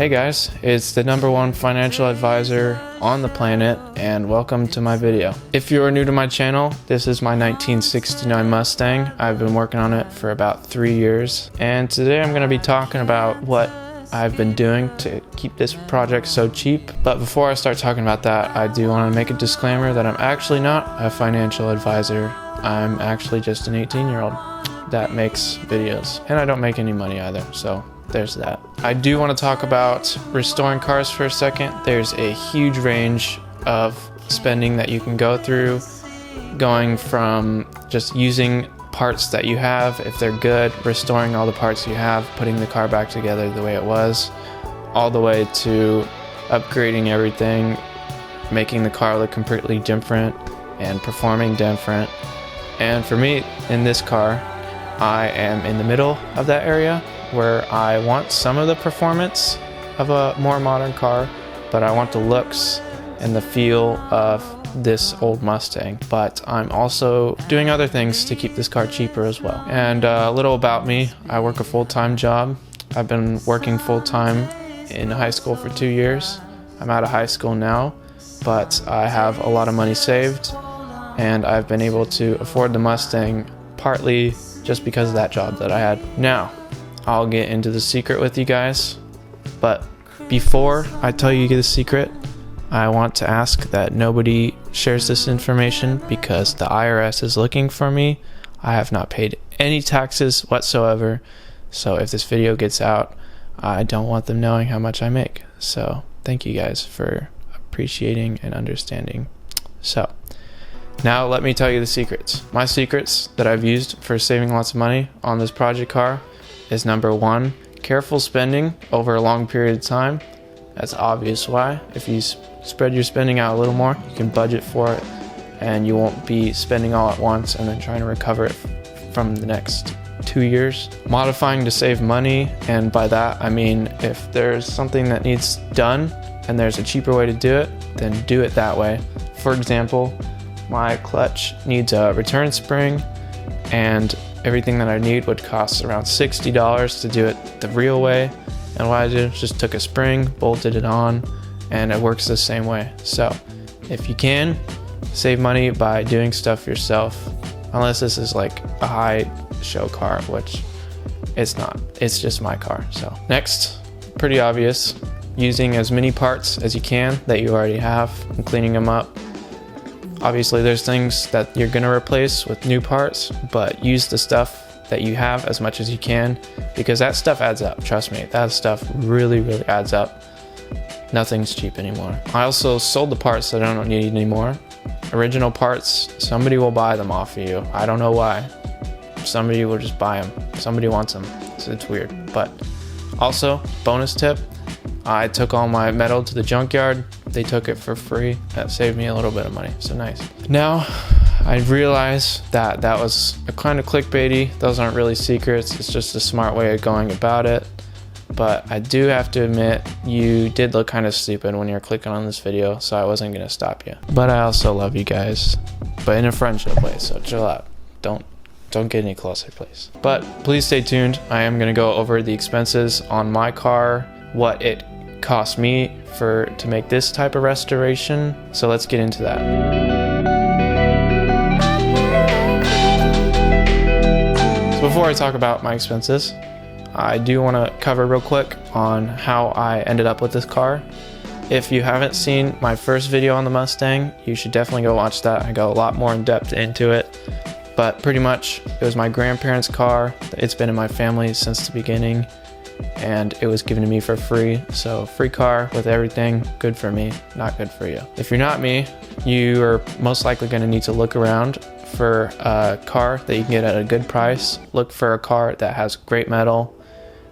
Hey guys, it's the #1 financial advisor on the planet, and welcome to my video. If you are new to my channel, this is my 1969 Mustang. I've been working on it for about 3 years, and today I'm going to be talking about what I've been doing to keep this project so cheap. But before I start talking about that, I do want to make a disclaimer that I'm actually not a financial advisor. I'm actually just an 18-year-old that makes videos, and I don't make any money either, so there's that. I do want to talk about restoring cars for a second. There's a huge range of spending that you can go through, going from just using parts that you have, if they're good, restoring all the parts you have, putting the car back together the way it was, all the way to upgrading everything, making the car look completely different and performing different. And for me, in this car, I am in the middle of that area where I want some of the performance of a more modern car, but I want the looks and the feel of this old Mustang. But I'm also doing other things to keep this car cheaper as well. And a little about me, I work a full-time job. I've been working full-time in high school for 2 years. I'm out of high school now, but I have a lot of money saved, and I've been able to afford the Mustang partly just because of that job that I had. Now, I'll get into the secret with you guys, but before I tell you the secret, I want to ask that nobody shares this information because the IRS is looking for me. I have not paid any taxes whatsoever, so if this video gets out, I don't want them knowing how much I make. So thank you guys for appreciating and understanding. So now let me tell you the secrets. My secrets that I've used for saving lots of money on this project car is #1, careful spending over a long period of time. That's obvious why. If you spread your spending out a little more, you can budget for it and you won't be spending all at once and then trying to recover it from the next 2 years. Modifying to save money, and by that I mean if there's something that needs done and there's a cheaper way to do it, then do it that way. For example, my clutch needs a return spring, and everything that I need would cost around $60 to do it the real way. And what I did is just took a spring, bolted it on, and it works the same way. So if you can, save money by doing stuff yourself, unless this is like a high show car, which it's not. It's just my car. So next, pretty obvious, using as many parts as you can that you already have and cleaning them up. Obviously, there's things that you're going to replace with new parts, but use the stuff that you have as much as you can, because that stuff adds up. Trust me, that stuff really adds up. Nothing's cheap anymore. I also sold the parts that I don't need anymore. Original parts, somebody will buy them off of you. I don't know why. Somebody will just buy them. Somebody wants them. So it's weird. But also, bonus tip, I took all my metal to the junkyard. They took it for free. That saved me a little bit of money, so nice. Now, I realize that that was a kind of clickbaity. Those aren't really secrets. It's just a smart way of going about it. But I do have to admit, you did look kind of stupid when you were clicking on this video, so I wasn't gonna stop you. But I also love you guys, but in a friendship way, so chill out. Don't get any closer, please. But please stay tuned. I am gonna go over the expenses on my car, what it cost me to make this type of restoration. So let's get into that. So before I talk about my expenses, I do want to cover real quick on how I ended up with this car. If you haven't seen my first video on the Mustang, you should definitely go watch that. I go a lot more in depth into it. But pretty much, it was my grandparents' car. It's been in my family since the beginning, and it was given to me for free. So free car with everything, good for me, not good for you. If you're not me, you are most likely going to need to look around for a car that you can get at a good price. Look for a car that has great metal.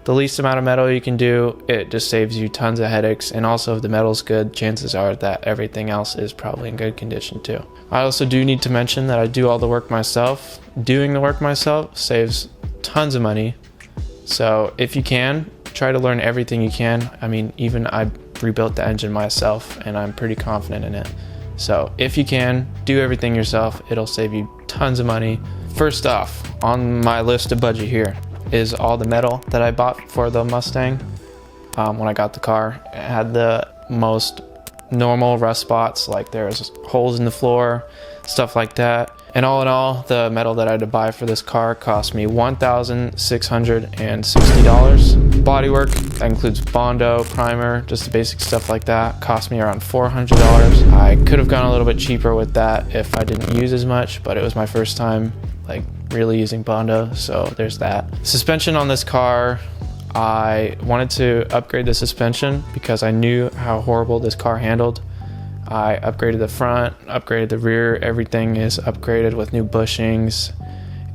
The least amount of metal you can do, it just saves you tons of headaches. And also, if the metal's good, chances are that everything else is probably in good condition too. I also do need to mention that I do all the work myself. Doing the work myself saves tons of money. So if you can, try to learn everything you can. I mean, even I rebuilt the engine myself, and I'm pretty confident in it. So if you can, do everything yourself. It'll save you tons of money. First off, on my list of budget here is all the metal that I bought for the Mustang. when I got the car. It had the most normal rust spots, like there's holes in the floor, stuff like that. And all in all, the metal that I had to buy for this car cost me $1,660. Bodywork, that includes Bondo, primer, just the basic stuff like that, cost me around $400. I could have gone a little bit cheaper with that if I didn't use as much, but it was my first time like really using Bondo, so there's that. Suspension on this car, I wanted to upgrade the suspension because I knew how horrible this car handled. I upgraded the front, upgraded the rear, everything is upgraded with new bushings,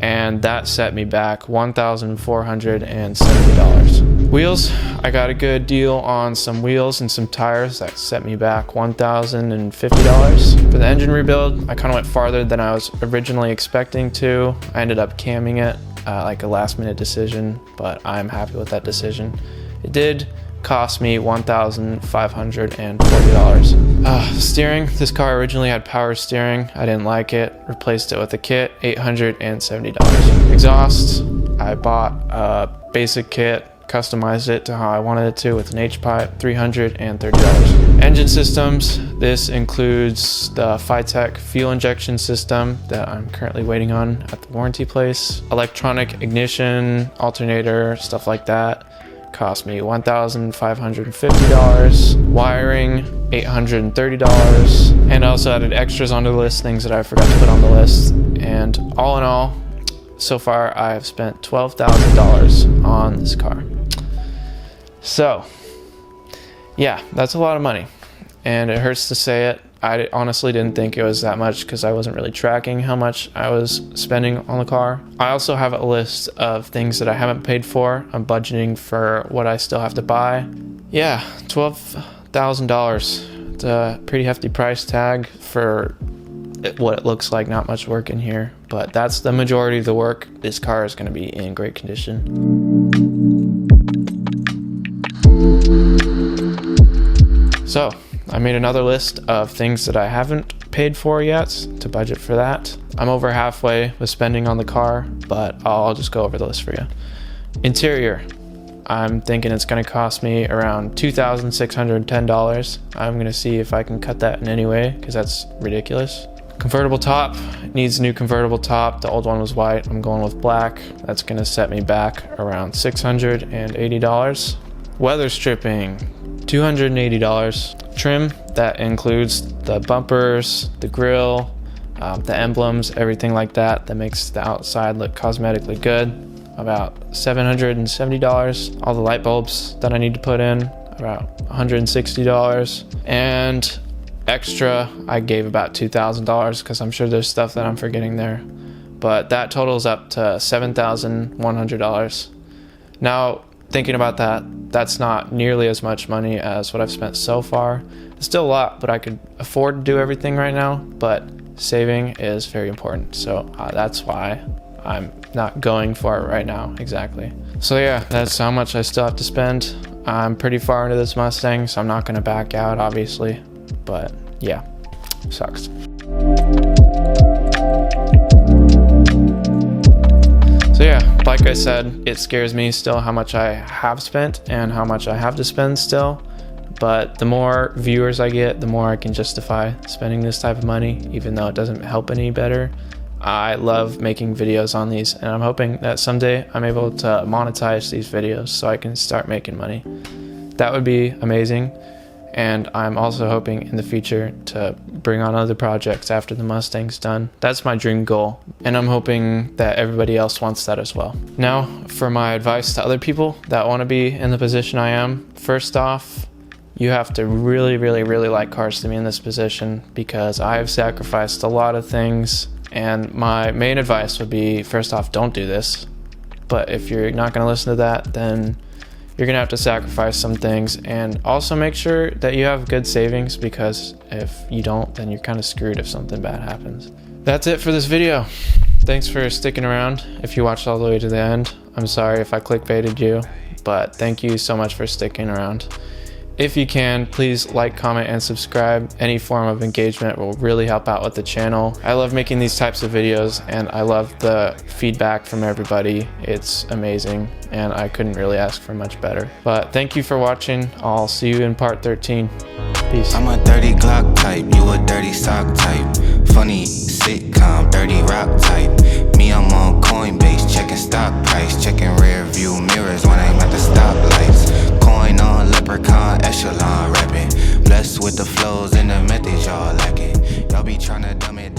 and that set me back $1,470. Wheels, I got a good deal on some wheels and some tires that set me back $1,050. For the engine rebuild, I kind of went farther than I was originally expecting to. I ended up camming it, like a last minute decision, but I'm happy with that decision. It did cost me $1,540. Steering, this car originally had power steering. I didn't like it, replaced it with a kit, $870. Exhaust, I bought a basic kit, customized it to how I wanted it to with an H-pipe, $330. Engine systems, this includes the Phytech fuel injection system that I'm currently waiting on at the warranty place. Electronic ignition, alternator, stuff like that. Cost me $1,550. Wiring, $830. And I also added extras onto the list, things that I forgot to put on the list. And all in all, so far I have spent $12,000 on this car. So yeah, that's a lot of money, and it hurts to say it. I honestly didn't think it was that much because I wasn't really tracking how much I was spending on the car. I also have a list of things that I haven't paid for. I'm budgeting for what I still have to buy. Yeah, $12,000. It's a pretty hefty price tag for what it looks like. Not much work in here, but that's the majority of the work. This car is going to be in great condition. So I made another list of things that I haven't paid for yet to budget for that. I'm over halfway with spending on the car, but I'll just go over the list for you. Interior, I'm thinking it's going to cost me around $2,610. I'm going to see if I can cut that in any way because that's ridiculous. Convertible top, needs a new convertible top. The old one was white. I'm going with black. That's going to set me back around $680. Weather stripping, $280. Trim, that includes the bumpers, the grill, the emblems, everything like that makes the outside look cosmetically good. About $770. All the light bulbs that I need to put in, about $160. And extra, I gave about $2,000 because I'm sure there's stuff that I'm forgetting there. But that totals up to $7,100. Now, thinking about that, that's not nearly as much money as what I've spent so far. It's still a lot, but I could afford to do everything right now, but saving is very important. So that's why I'm not going for it right now exactly. So yeah, that's how much I still have to spend. I'm pretty far into this Mustang, so I'm not going to back out obviously, but yeah, sucks. So yeah, like I said, it scares me still how much I have spent and how much I have to spend still. But the more viewers I get, the more I can justify spending this type of money, even though it doesn't help any better. I love making videos on these, and I'm hoping that someday I'm able to monetize these videos so I can start making money. That would be amazing. And I'm also hoping in the future to bring on other projects after the Mustang's done. That's my dream goal, and I'm hoping that everybody else wants that as well. Now, for my advice to other people that want to be in the position I am. First off, you have to really, really, really like cars to be in this position, because I have sacrificed a lot of things, and my main advice would be, first off, don't do this. But if you're not going to listen to that, then you're gonna have to sacrifice some things, and also make sure that you have good savings, because if you don't, then you're kind of screwed if something bad happens. That's it for this video. Thanks for sticking around. If you watched all the way to the end, I'm sorry if I clickbaited you, but thank you so much for sticking around. If you can, please like, comment, and subscribe. Any form of engagement will really help out with the channel. I love making these types of videos, and I love the feedback from everybody. It's amazing, and I couldn't really ask for much better. But thank you for watching. I'll see you in part 13. Peace. I'm a dirty Glock type, you a dirty sock type. Funny sitcom, dirty rock type. Me, I'm on Coinbase, checking stock price, checking rear view mirrors when I'm at the stoplights. Coin on leprechaun, echelon rapping. Blessed with the flows and the methods y'all lacking. Y'all be trying to dumb it